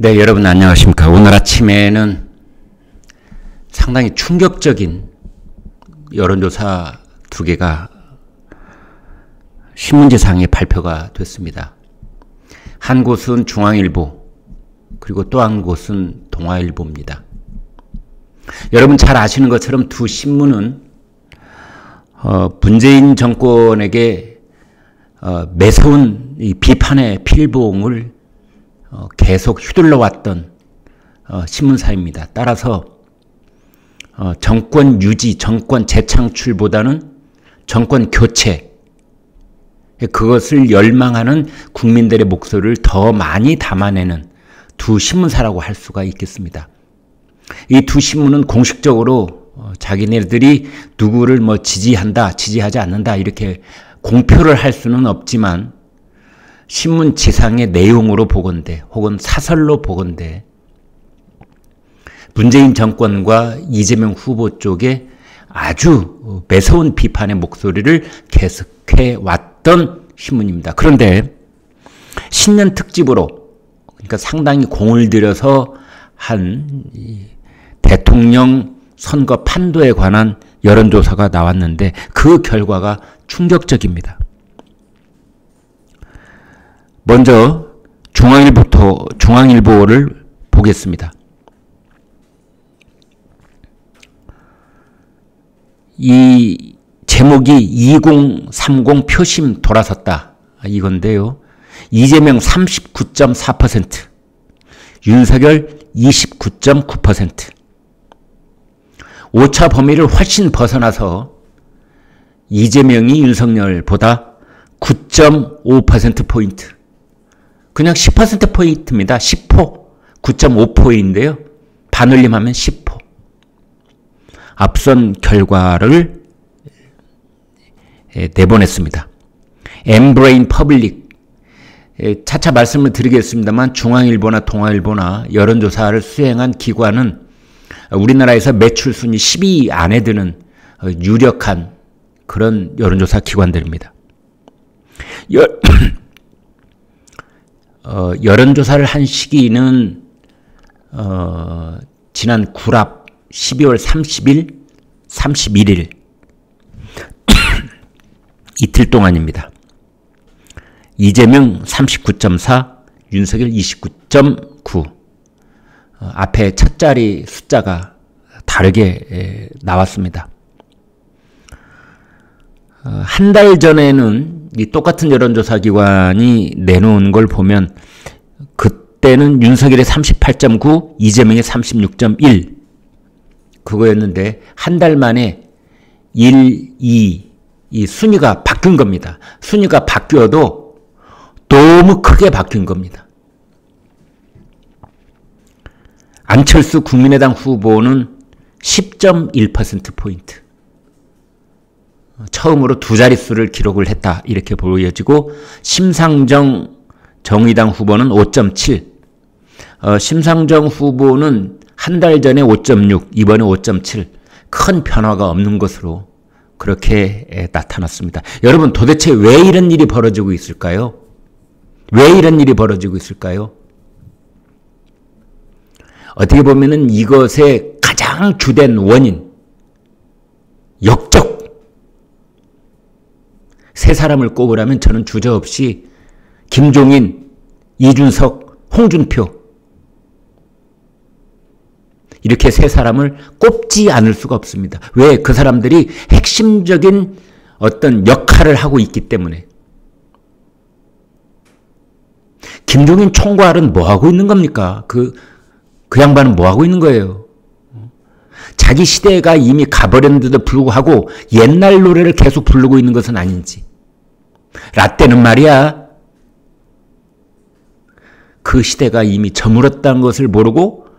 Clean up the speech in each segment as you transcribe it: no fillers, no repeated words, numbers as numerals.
네, 여러분 안녕하십니까. 오늘 아침에는 상당히 충격적인 여론조사 두 개가 신문지상에 발표가 됐습니다. 한 곳은 중앙일보, 그리고 또 한 곳은 동아일보입니다. 여러분 잘 아시는 것처럼 두 신문은 문재인 정권에게 매서운 이 비판의 필봉을 계속 휘둘러왔던 신문사입니다. 따라서 정권 유지, 정권 재창출보다는 정권 교체, 그것을 열망하는 국민들의 목소리를 더 많이 담아내는 두 신문사라고 할 수가 있겠습니다. 이 두 신문은 공식적으로 자기네들이 누구를 지지한다, 지지하지 않는다 이렇게 공표를 할 수는 없지만 신문 지상의 내용으로 보건대 혹은 사설로 보건대 문재인 정권과 이재명 후보 쪽에 아주 매서운 비판의 목소리를 계속해 왔던 신문입니다. 그런데 신년 특집으로, 그러니까 상당히 공을 들여서 한 대통령 선거 판도에 관한 여론조사가 나왔는데 그 결과가 충격적입니다. 먼저 중앙일보를 보겠습니다. 이 제목이 2030 표심 돌아섰다 이건데요. 이재명 39.4%, 윤석열 29.9%. 오차 범위를 훨씬 벗어나서 이재명이 윤석열보다 9.5%포인트, 그냥 10%포인트입니다. 10호, 9.5%인데요. 반올림하면 10호. 앞선 결과를 내보냈습니다. 엠브레인 퍼블릭, 차차 말씀을 드리겠습니다만 중앙일보나 동아일보나 여론조사를 수행한 기관은 우리나라에서 매출 순위 10위 안에 드는 유력한 그런 여론조사 기관들입니다. 여론조사를 한 시기는 지난 구랍 12월 30일, 31일 이틀 동안입니다. 이재명 39.4, 윤석열 29.9. 앞에 첫 자리 숫자가 다르게 나왔습니다. 한 달 전에는 이 똑같은 여론조사 기관이 내놓은 걸 보면 그때는 윤석열의 38.9, 이재명의 36.1 그거였는데 한 달 만에 1, 2 이 순위가 바뀐 겁니다. 순위가 바뀌어도 너무 크게 바뀐 겁니다. 안철수 국민의당 후보는 10.1%포인트. 처음으로 두 자릿수를 기록을 했다 이렇게 보여지고, 심상정 정의당 후보는 5.7. 심상정 후보는 한 달 전에 5.6, 이번에 5.7. 큰 변화가 없는 것으로 그렇게 나타났습니다. 여러분 도대체 왜 이런 일이 벌어지고 있을까요? 왜 이런 일이 벌어지고 있을까요? 어떻게 보면은 이것의 가장 주된 원인, 역적. 세 사람을 꼽으라면 저는 주저없이 김종인, 이준석, 홍준표 이렇게 세 사람을 꼽지 않을 수가 없습니다. 왜? 그 사람들이 핵심적인 어떤 역할을 하고 있기 때문에. 김종인 총괄은 뭐 하고 있는 겁니까? 그 양반은 뭐 하고 있는 거예요? 자기 시대가 이미 가버렸는데도 불구하고 옛날 노래를 계속 부르고 있는 것은 아닌지. 라떼는 말이야, 그 시대가 이미 저물었다는 것을 모르고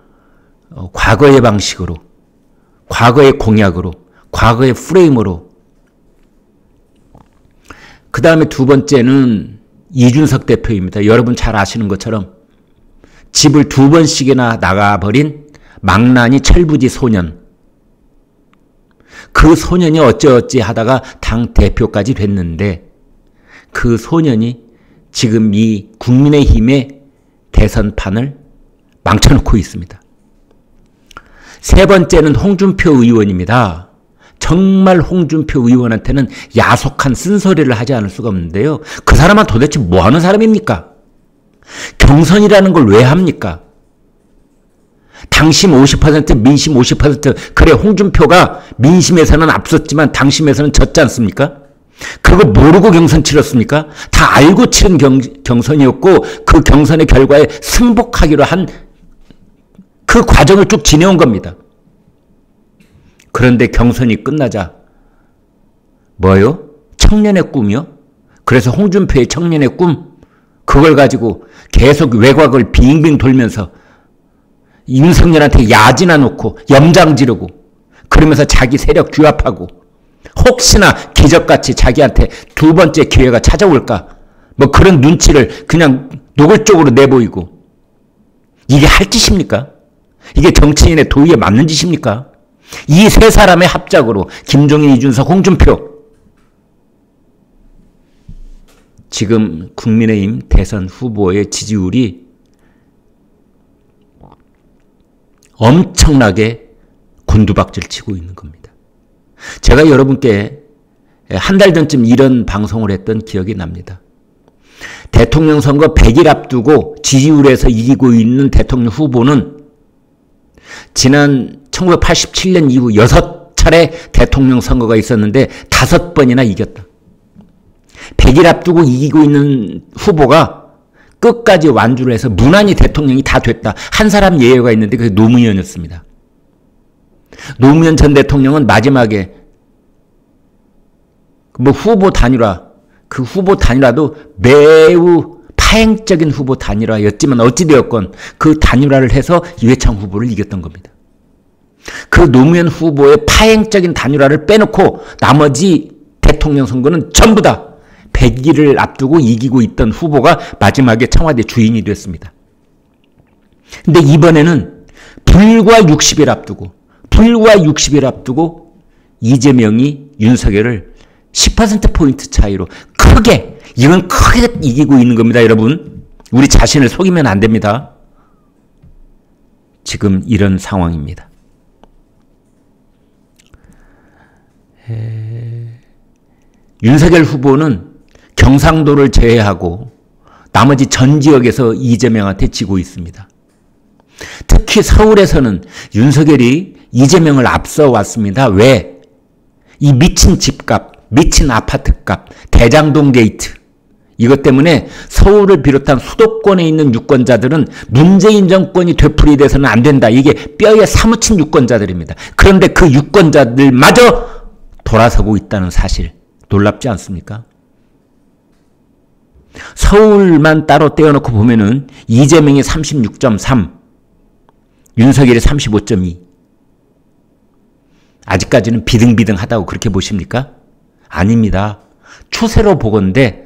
과거의 방식으로, 과거의 공약으로, 과거의 프레임으로. 그 다음에 두 번째는 이준석 대표입니다. 여러분 잘 아시는 것처럼 집을 두 번씩이나 나가버린 망나니 철부지 소년. 그 소년이 어찌어찌 하다가 당 대표까지 됐는데 그 소년이 지금 이 국민의힘의 대선판을 망쳐놓고 있습니다. 세 번째는 홍준표 의원입니다. 정말 홍준표 의원한테는 야속한 쓴소리를 하지 않을 수가 없는데요. 그 사람은 도대체 뭐 하는 사람입니까? 경선이라는 걸 왜 합니까? 당심 50%, 민심 50%, 그래 홍준표가 민심에서는 앞섰지만 당심에서는 졌지 않습니까? 그거 모르고 경선 치렀습니까? 다 알고 치른 경선이었고 그 경선의 결과에 승복하기로 한 그 과정을 쭉 지내온 겁니다. 그런데 경선이 끝나자 뭐요? 청년의 꿈이요? 그래서 홍준표의 청년의 꿈, 그걸 가지고 계속 외곽을 빙빙 돌면서 윤석열한테 야지나 놓고 염장 지르고 그러면서 자기 세력 규합하고 혹시나 기적같이 자기한테 두 번째 기회가 찾아올까 뭐 그런 눈치를 그냥 노골적으로 내보이고, 이게 할 짓입니까? 이게 정치인의 도의에 맞는 짓입니까? 이 세 사람의 합작으로 김종인, 이준석, 홍준표, 지금 국민의힘 대선 후보의 지지율이 엄청나게 곤두박질 치고 있는 겁니다. 제가 여러분께 한 달 전쯤 이런 방송을 했던 기억이 납니다. 대통령 선거 100일 앞두고 지지율에서 이기고 있는 대통령 후보는 지난 1987년 이후 6차례 대통령 선거가 있었는데 5번이나 이겼다. 100일 앞두고 이기고 있는 후보가 끝까지 완주를 해서 무난히 대통령이 다 됐다. 한 사람 예외가 있는데 그게 노무현이었습니다. 노무현 전 대통령은 마지막에 뭐 후보 단일화, 그 후보 단일화도 매우 파행적인 후보 단일화였지만 어찌되었건 그 단일화를 해서 이회창 후보를 이겼던 겁니다. 그 노무현 후보의 파행적인 단일화를 빼놓고 나머지 대통령 선거는 전부 다 100일을 앞두고 이기고 있던 후보가 마지막에 청와대 주인이 됐습니다. 근데 이번에는 불과 60일 앞두고 이재명이 윤석열을 10%포인트 차이로 크게 이기고 있는 겁니다. 여러분, 우리 자신을 속이면 안 됩니다. 지금 이런 상황입니다. 윤석열 후보는 경상도를 제외하고 나머지 전 지역에서 이재명한테 지고 있습니다. 특히 서울에서는 윤석열이 이재명을 앞서 왔습니다. 왜? 이 미친 집값, 미친 아파트값, 대장동 게이트, 이것 때문에 서울을 비롯한 수도권에 있는 유권자들은 문재인 정권이 되풀이돼서는 안 된다. 이게 뼈에 사무친 유권자들입니다. 그런데 그 유권자들마저 돌아서고 있다는 사실, 놀랍지 않습니까? 서울만 따로 떼어놓고 보면은 이재명이 36.3, 윤석열이 35.2. 아직까지는 비등비등하다고 그렇게 보십니까? 아닙니다. 추세로 보건대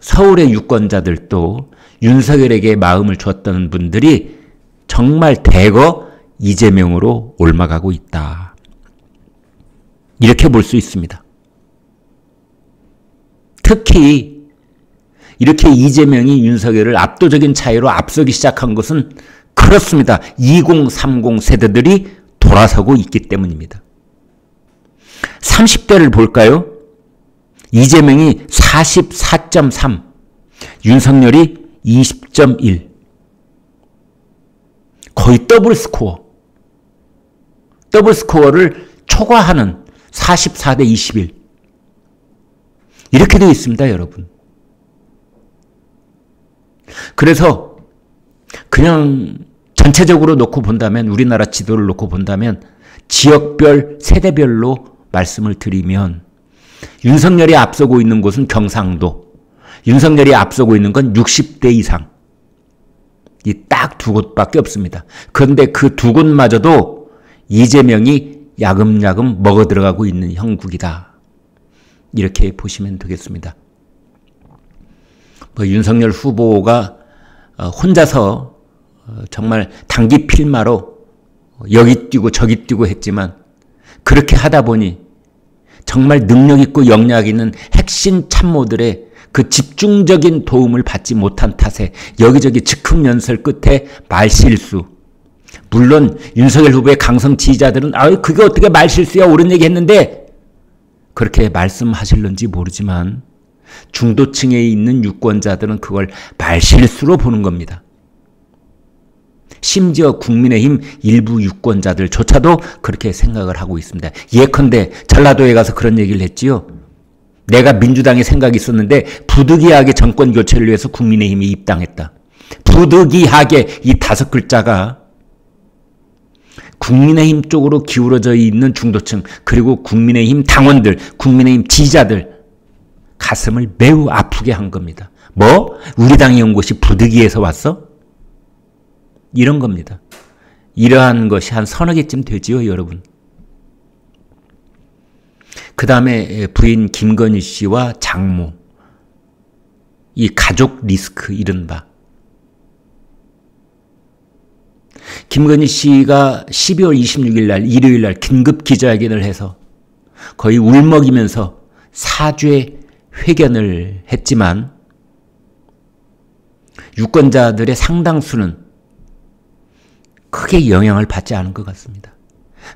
서울의 유권자들도 윤석열에게 마음을 줬던 분들이 정말 대거 이재명으로 옮아가고 있다. 이렇게 볼 수 있습니다. 특히 이렇게 이재명이 윤석열을 압도적인 차이로 앞서기 시작한 것은 그렇습니다. 2030 세대들이 돌아서고 있기 때문입니다. 30대를 볼까요? 이재명이 44.3, 윤석열이 20.1. 거의 더블 스코어. 더블 스코어를 초과하는 44대 21. 이렇게 되어 있습니다, 여러분. 그래서 그냥 전체적으로 놓고 본다면, 우리나라 지도를 놓고 본다면 지역별, 세대별로 말씀을 드리면 윤석열이 앞서고 있는 곳은 경상도, 윤석열이 앞서고 있는 건 60대 이상. 이 딱 두 곳밖에 없습니다. 그런데 그 두 곳마저도 이재명이 야금야금 먹어 들어가고 있는 형국이다. 이렇게 보시면 되겠습니다. 윤석열 후보가 혼자서 정말 단기 필마로 여기 뛰고 저기 뛰고 했지만 그렇게 하다 보니 정말 능력 있고 역량 있는 핵심 참모들의 그 집중적인 도움을 받지 못한 탓에 여기저기 즉흥연설 끝에 말실수. 물론 윤석열 후보의 강성 지지자들은 그게 어떻게 말실수야, 옳은 얘기 했는데 그렇게 말씀하실는지 모르지만 중도층에 있는 유권자들은 그걸 말실수로 보는 겁니다. 심지어 국민의힘 일부 유권자들조차도 그렇게 생각을 하고 있습니다. 예컨대 전라도에 가서 그런 얘기를 했지요. 내가 민주당에 생각이 있었는데 부득이하게 정권 교체를 위해서 국민의힘이 입당했다. 부득이하게 이 5글자가 국민의힘 쪽으로 기울어져 있는 중도층 그리고 국민의힘 당원들, 국민의힘 지지자들 가슴을 매우 아프게 한 겁니다. 뭐? 우리 당이 온 곳이 부득이해서 왔어? 이런 겁니다. 이러한 것이 한 서너 개쯤 되지요, 여러분. 그 다음에 부인 김건희 씨와 장모, 이 가족 리스크 이른바. 김건희 씨가 12월 26일 날 일요일 날 긴급 기자회견을 해서 거의 울먹이면서 사죄 회견을 했지만 유권자들의 상당수는 크게 영향을 받지 않은 것 같습니다.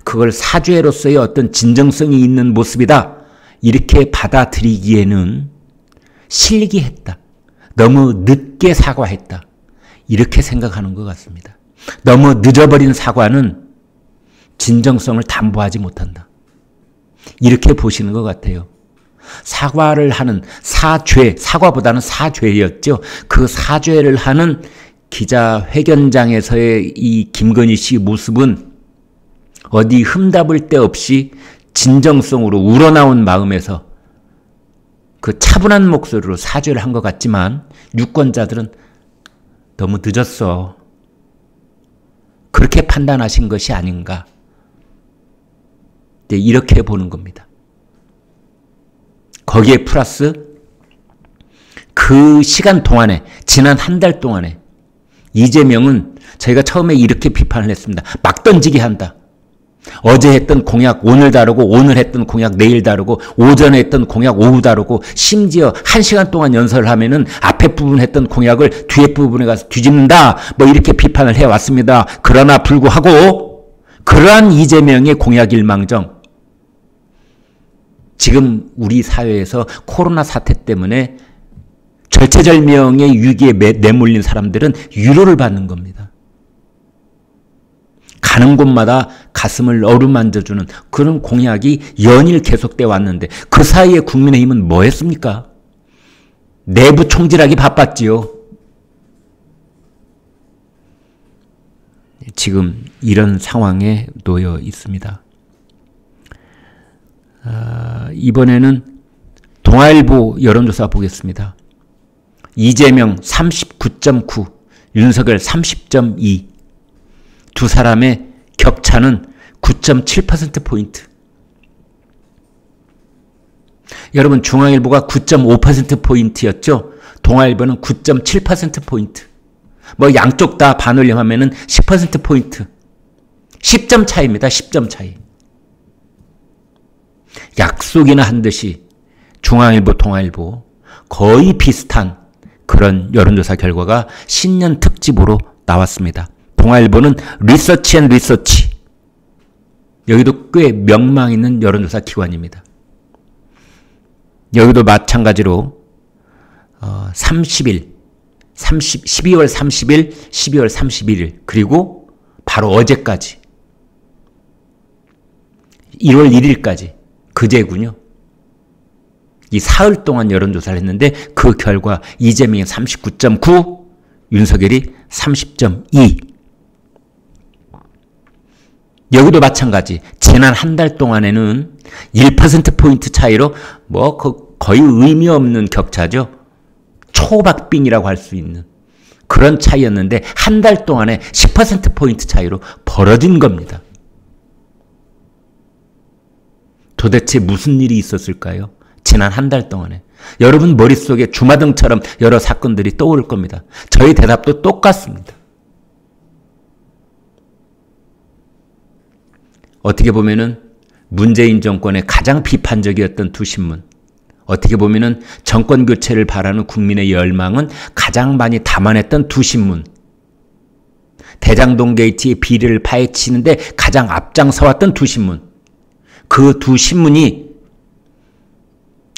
그걸 사죄로서의 어떤 진정성이 있는 모습이다 이렇게 받아들이기에는 실기했다. 너무 늦게 사과했다. 이렇게 생각하는 것 같습니다. 너무 늦어버린 사과는 진정성을 담보하지 못한다. 이렇게 보시는 것 같아요. 사과를 하는 사죄, 사과보다는 사죄였죠. 그 사죄를 하는 기자회견장에서의 이 김건희 씨 모습은 어디 흠잡을 데 없이 진정성으로 우러나온 마음에서 그 차분한 목소리로 사죄를 한 것 같지만 유권자들은 너무 늦었어. 그렇게 판단하신 것이 아닌가. 이렇게 보는 겁니다. 거기에 플러스 그 시간 동안에 지난 한 달 동안에 이재명은 저희가 처음에 이렇게 비판을 했습니다. 막 던지게 한다. 어제 했던 공약 오늘 다르고 오늘 했던 공약 내일 다르고 오전에 했던 공약 오후 다르고 심지어 1시간 동안 연설을 하면은 앞에 부분 했던 공약을 뒤에 부분에 가서 뒤집는다. 뭐 이렇게 비판을 해왔습니다. 그러나 불구하고 그러한 이재명의 공약일망정 지금 우리 사회에서 코로나 사태 때문에 절체절명의 위기에 내몰린 사람들은 위로를 받는 겁니다. 가는 곳마다 가슴을 어루만져주는 그런 공약이 연일 계속돼 왔는데 그 사이에 국민의힘은 뭐 했습니까? 내부 총질하기 바빴지요. 지금 이런 상황에 놓여 있습니다. 이번에는 동아일보 여론조사 보겠습니다. 이재명 39.9, 윤석열 30.2. 두 사람의 격차는 9.7%포인트. 여러분 중앙일보가 9.5%포인트였죠? 동아일보는 9.7%포인트. 뭐 양쪽 다 반올림하면은 10%포인트. 10점 차이입니다. 10점 차이. 약속이나 한 듯이 중앙일보, 동아일보 거의 비슷한 그런 여론조사 결과가 신년 특집으로 나왔습니다. 동아일보는 리서치 앤 리서치. 여기도 꽤 명망 있는 여론조사 기관입니다. 여기도 마찬가지로 12월 30일, 12월 31일 그리고 바로 어제까지 1월 1일까지 그제군요. 이 사흘 동안 여론조사를 했는데 그 결과 이재명이 39.9, 윤석열이 30.2. 여기도 마찬가지. 지난 한 달 동안에는 1%포인트 차이로 뭐 거의 의미 없는 격차죠. 초박빙이라고 할 수 있는 그런 차이였는데 한 달 동안에 10%포인트 차이로 벌어진 겁니다. 도대체 무슨 일이 있었을까요? 지난 한 달 동안에. 여러분 머릿속에 주마등처럼 여러 사건들이 떠오를 겁니다. 저희 대답도 똑같습니다. 어떻게 보면은 문재인 정권의 가장 비판적이었던 두 신문, 어떻게 보면은 정권 교체를 바라는 국민의 열망은 가장 많이 담아냈던 두 신문. 대장동 게이트의 비리를 파헤치는데 가장 앞장서왔던 두 신문. 그 두 신문이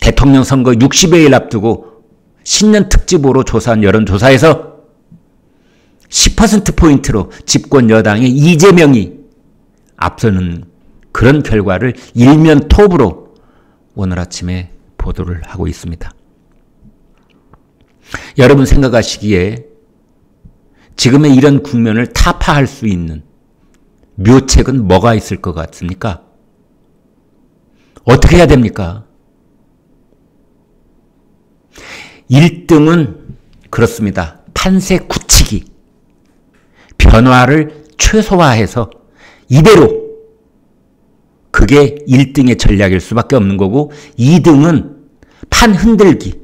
대통령 선거 60여일 앞두고 신년 특집으로 조사한 여론조사에서 10%포인트로 집권 여당의 이재명이 앞서는 그런 결과를 일면 톱으로 오늘 아침에 보도를 하고 있습니다. 여러분 생각하시기에 지금의 이런 국면을 타파할 수 있는 묘책은 뭐가 있을 것 같습니까? 어떻게 해야 됩니까? 1등은 그렇습니다. 판세 굳히기. 변화를 최소화해서 이대로. 그게 1등의 전략일 수밖에 없는 거고 2등은 판 흔들기.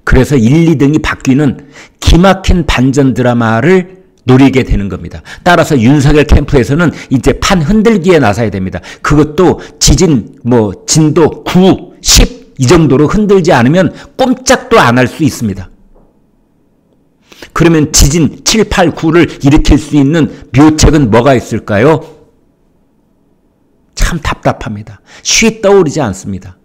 그래서 1, 2등이 바뀌는 기막힌 반전 드라마를 노리게 되는 겁니다. 따라서 윤석열 캠프에서는 이제 판 흔들기에 나서야 됩니다. 그것도 지진, 진도 9, 10 이 정도로 흔들지 않으면 꼼짝도 안 할 수 있습니다. 그러면 지진 7, 8, 9를 일으킬 수 있는 묘책은 뭐가 있을까요? 참 답답합니다. 쉬 떠오르지 않습니다.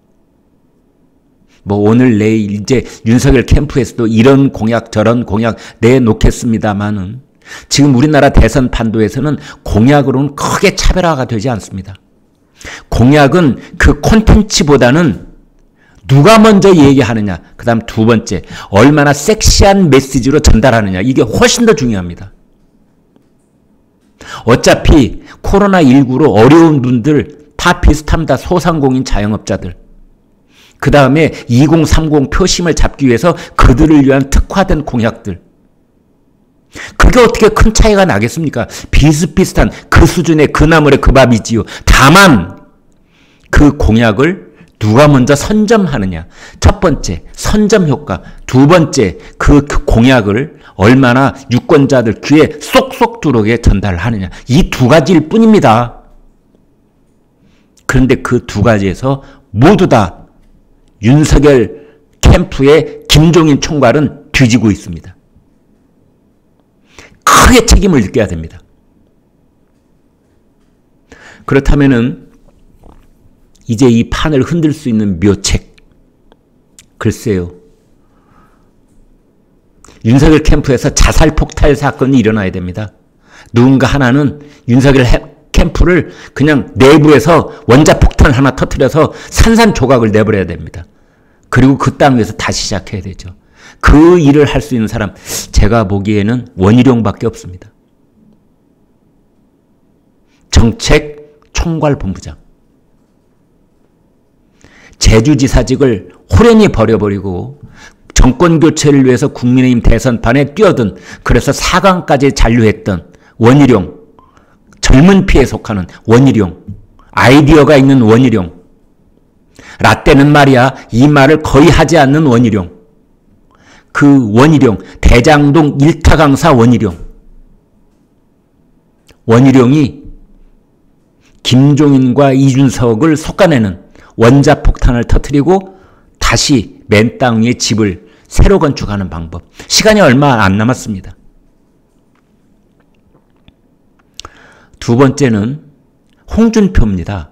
오늘 내일 이제 윤석열 캠프에서도 이런 공약 저런 공약 내놓겠습니다만은 지금 우리나라 대선 판도에서는 공약으로는 크게 차별화가 되지 않습니다. 공약은 그 콘텐츠보다는 누가 먼저 얘기하느냐, 그 다음 두 번째 얼마나 섹시한 메시지로 전달하느냐, 이게 훨씬 더 중요합니다. 어차피 코로나19로 어려운 분들 다 비슷합니다. 소상공인 자영업자들. 그 다음에 2030 표심을 잡기 위해서 그들을 위한 특화된 공약들. 그게 어떻게 큰 차이가 나겠습니까? 비슷비슷한 그 수준의 그 나물의 그 밥이지요. 다만 그 공약을 누가 먼저 선점하느냐. 첫 번째, 선점 효과. 두 번째, 그 공약을 얼마나 유권자들 귀에 쏙쏙 들어오게 전달하느냐. 이 두 가지일 뿐입니다. 그런데 그 두 가지에서 모두 다 윤석열 캠프의 김종인 총괄은 뒤지고 있습니다. 크게 책임을 느껴야 됩니다. 그렇다면은 이제 이 판을 흔들 수 있는 묘책. 글쎄요. 윤석열 캠프에서 자살 폭발 사건이 일어나야 됩니다. 누군가 하나는 윤석열 캠프를 그냥 내부에서 원자폭탄 하나 터뜨려서 산산조각을 내버려야 됩니다. 그리고 그 땅 위에서 다시 시작해야 되죠. 그 일을 할 수 있는 사람, 제가 보기에는 원희룡밖에 없습니다. 정책 총괄본부장. 제주지사직을 호련히 버려버리고 정권 교체를 위해서 국민의힘 대선판에 뛰어든, 그래서 4강까지 잔류했던 원희룡, 젊은 피에 속하는 원희룡, 아이디어가 있는 원희룡, 라떼는 말이야 이 말을 거의 하지 않는 원희룡, 그 원희룡, 대장동 1타 강사 원희룡. 원희룡이 김종인과 이준석을 솎아내는 원자폭탄을 터뜨리고 다시 맨 땅 위에 집을 새로 건축하는 방법. 시간이 얼마 안 남았습니다. 두 번째는 홍준표입니다.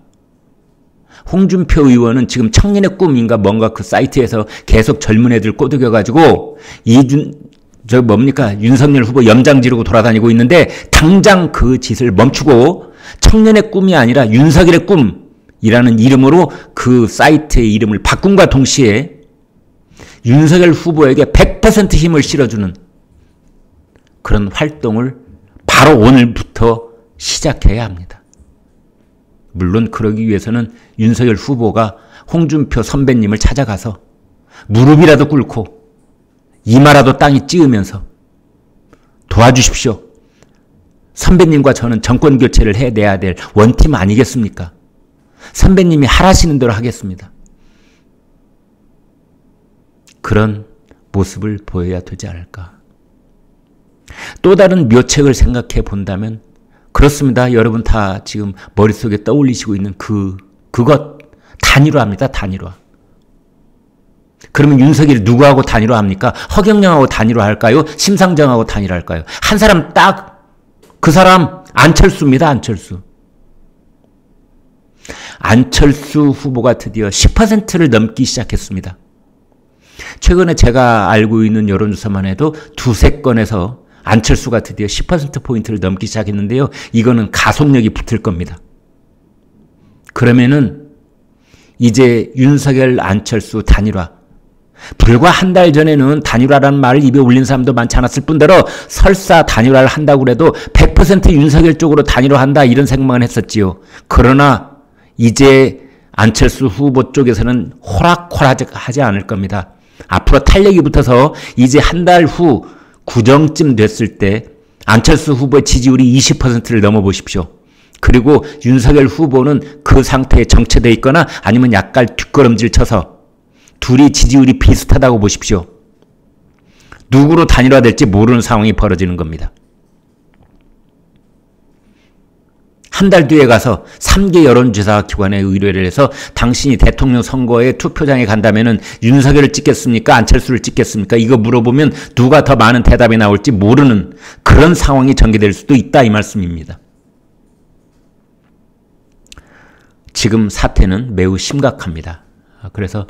홍준표 의원은 지금 청년의 꿈인가 뭔가 그 사이트에서 계속 젊은 애들 꼬드겨가지고 윤석열 후보 염장 지르고 돌아다니고 있는데 당장 그 짓을 멈추고 청년의 꿈이 아니라 윤석열의 꿈이라는 이름으로 그 사이트의 이름을 바꿈과 동시에 윤석열 후보에게 100% 힘을 실어주는 그런 활동을 바로 오늘부터 시작해야 합니다. 물론 그러기 위해서는 윤석열 후보가 홍준표 선배님을 찾아가서 무릎이라도 꿇고 이마라도 땅에 찌으면서 도와주십시오. 선배님과 저는 정권 교체를 해내야 될 원팀 아니겠습니까? 선배님이 하라시는 대로 하겠습니다. 그런 모습을 보여야 되지 않을까. 또 다른 묘책을 생각해 본다면 그렇습니다. 여러분 다 지금 머릿속에 떠올리시고 있는 그것 단일화입니다. 단일화. 그러면 윤석열이 누구하고 단일화 합니까? 허경영하고 단일화 할까요? 심상정하고 단일화 할까요? 한 사람 딱 그 사람 안철수입니다. 안철수. 안철수 후보가 드디어 10%를 넘기 시작했습니다. 최근에 제가 알고 있는 여론조사만 해도 두세 건에서 안철수가 드디어 10%포인트를 넘기 시작했는데요. 이거는 가속력이 붙을 겁니다. 그러면은 이제 윤석열, 안철수 단일화. 불과 한 달 전에는 단일화라는 말을 입에 올린 사람도 많지 않았을 뿐더러 설사 단일화를 한다고 해도 100% 윤석열 쪽으로 단일화한다 이런 생각만 했었지요. 그러나 이제 안철수 후보 쪽에서는 호락호락하지 않을 겁니다. 앞으로 탄력이 붙어서 이제 한 달 후 구정쯤 됐을 때 안철수 후보의 지지율이 20%를 넘어보십시오. 그리고 윤석열 후보는 그 상태에 정체되어 있거나 아니면 약간 뒷걸음질 쳐서 둘이 지지율이 비슷하다고 보십시오. 누구로 단일화될지 모르는 상황이 벌어지는 겁니다. 한 달 뒤에 가서 3개 여론조사 기관에 의뢰를 해서 당신이 대통령 선거에 투표장에 간다면은 윤석열을 찍겠습니까? 안철수를 찍겠습니까? 이거 물어보면 누가 더 많은 대답이 나올지 모르는 그런 상황이 전개될 수도 있다 이 말씀입니다. 지금 사태는 매우 심각합니다. 그래서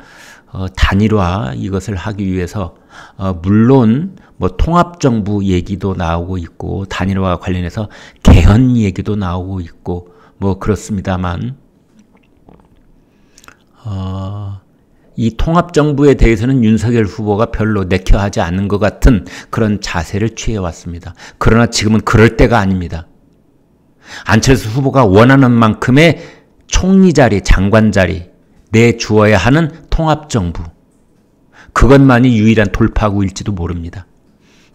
단일화 이것을 하기 위해서 물론 뭐 통합정부 얘기도 나오고 있고 단일화와 관련해서 개헌 얘기도 나오고 있고 뭐 그렇습니다만 이 통합정부에 대해서는 윤석열 후보가 별로 내켜하지 않는 것 같은 그런 자세를 취해왔습니다. 그러나 지금은 그럴 때가 아닙니다. 안철수 후보가 원하는 만큼의 총리 자리, 장관 자리 내주어야 하는 통합정부. 그것만이 유일한 돌파구일지도 모릅니다.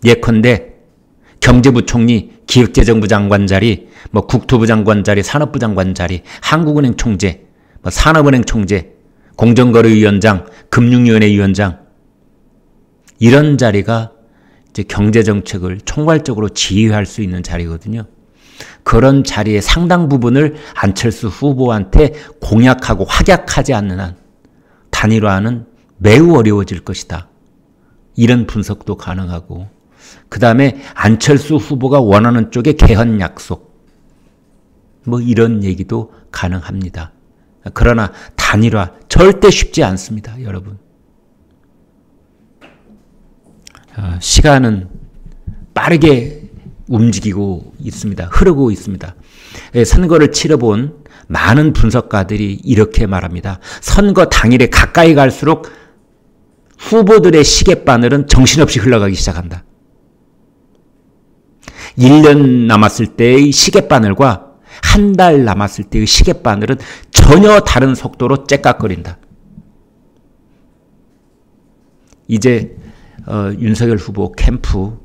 예컨대 경제부 총리, 기획재정부 장관 자리, 뭐 국토부 장관 자리, 산업부 장관 자리, 한국은행 총재, 뭐 산업은행 총재, 공정거래위원장, 금융위원회 위원장 이런 자리가 이제 경제정책을 총괄적으로 지휘할 수 있는 자리거든요. 그런 자리의 상당 부분을 안철수 후보한테 공약하고 확약하지 않는 한 단일화는 매우 어려워질 것이다. 이런 분석도 가능하고 그 다음에 안철수 후보가 원하는 쪽의 개헌 약속 뭐 이런 얘기도 가능합니다. 그러나 단일화 절대 쉽지 않습니다. 여러분. 시간은 빠르게 움직이고 있습니다. 흐르고 있습니다. 선거를 치러본 많은 분석가들이 이렇게 말합니다. 선거 당일에 가까이 갈수록 후보들의 시계바늘은 정신없이 흘러가기 시작한다. 1년 남았을 때의 시계바늘과 한 달 남았을 때의 시계바늘은 전혀 다른 속도로 째깍거린다. 이제 윤석열 후보 캠프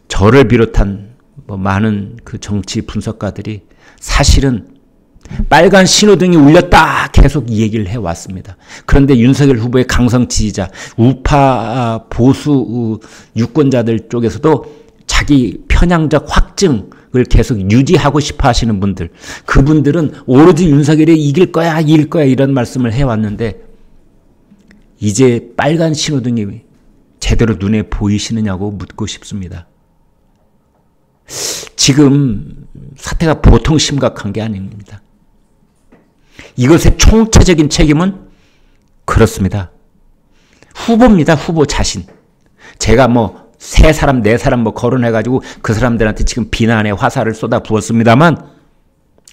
저를 비롯한 뭐 많은 그 정치 분석가들이 사실은 빨간 신호등이 울렸다 계속 이 얘기를 해왔습니다. 그런데 윤석열 후보의 강성 지지자, 우파 보수 유권자들 쪽에서도 자기 편향적 확증을 계속 유지하고 싶어 하시는 분들, 그분들은 오로지 윤석열이 이길 거야 이런 말씀을 해왔는데 이제 빨간 신호등이 제대로 눈에 보이시느냐고 묻고 싶습니다. 지금 사태가 보통 심각한 게 아닙니다. 이것의 총체적인 책임은 그렇습니다. 후보입니다. 후보 자신. 제가 뭐 세 사람, 네 사람 뭐 거론해가지고 그 사람들한테 지금 비난의 화살을 쏟아 부었습니다만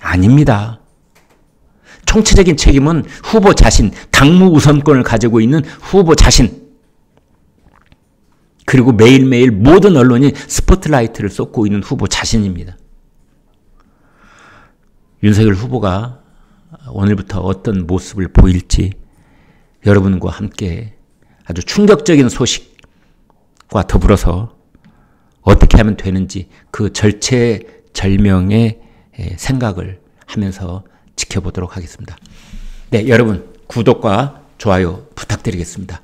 아닙니다. 총체적인 책임은 후보 자신, 당무 우선권을 가지고 있는 후보 자신. 그리고 매일매일 모든 언론이 스포트라이트를 쏟고 있는 후보 자신입니다. 윤석열 후보가 오늘부터 어떤 모습을 보일지 여러분과 함께 아주 충격적인 소식과 더불어서 어떻게 하면 되는지 그 절체절명의 생각을 하면서 지켜보도록 하겠습니다. 네, 여러분 구독과 좋아요 부탁드리겠습니다.